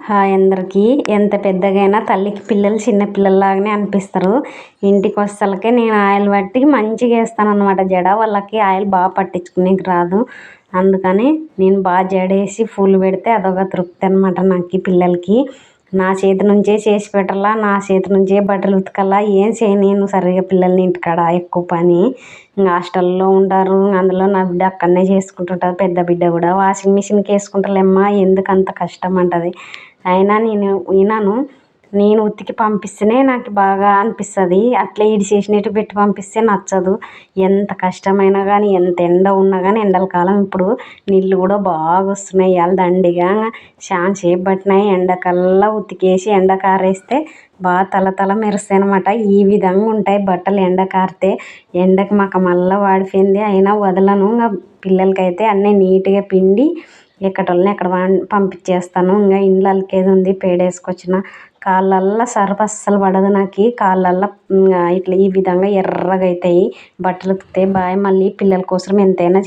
Hi అందరికీ. ఎంత పెద్దగైనా తల్లికి పిల్లలు చిన్న పిల్లల్లాగానే అనిపిస్తారు. ఇంటికి వస్తలకే నేను ఆయిల్ పట్టి మంచిగా వేస్తానన్నమాట. జడ వాళ్ళకి ఆయిల్ బాగా పట్టించుకునేకి రాదు. అందుకని నేను బాగా జడేసి పూలు పెడితే అదొక తృప్తి అనమాట నాకు. పిల్లలకి నా చేతి నుంచే చేసి పెట్టాలా, నా చేతి నుంచే బట్టలు ఉతకాలా, ఏం చేయను సరిగా పిల్లల్ని ఇంటికాడ ఎక్కువ పని. ఇంకా హాస్టల్లో ఉంటారు, అందులో నా బిడ్డ అక్కడనే చేసుకుంటుంటుంది. పెద్ద బిడ్డ కూడా వాషింగ్ మిషన్కి వేసుకుంటాలేమ్మా, ఎందుకు అంత కష్టం అంటది. అయినా నేను వినను. నేను ఉతికి పంపిస్తేనే నాకు బాగా అనిపిస్తుంది. అట్లే చేసినట్టు పెట్టి పంపిస్తే నచ్చదు. ఎంత కష్టమైనా కానీ, ఎంత ఎండ ఉన్నా కానీ, ఎండల కాలం ఇప్పుడు నీళ్ళు కూడా బాగా వస్తున్నాయి. ఇవాళ దండిగా చాలా సేపు పట్టినాయి. ఎండకల్లా ఉతికేసి ఎండకు ఆరేస్తే బాగా తల మెరుస్తాయి అనమాట. ఈ విధంగా ఉంటాయి బట్టలు ఎండకు ఆరితే. ఎండకు మాకు మళ్ళీ వాడిపోయింది, అయినా వదలను. ఇంకా పిల్లలకైతే అన్నీ నీట్గా పిండి ఎక్కటోళ్ళని ఎక్కడ పంపించేస్తాను. ఇంకా ఇండ్లు అలికేది ఉంది, పేడేసుకొచ్చిన. కాళ్ళల్లో సర్ఫ్ అస్సలు పడదు నాకు. కాళ్ళల్లో ఇట్లా ఈ విధంగా ఎర్రగా అవుతాయి బట్టలు ఉతికితే. బాయ్, మళ్ళీ పిల్లల కోసం ఎంతైనా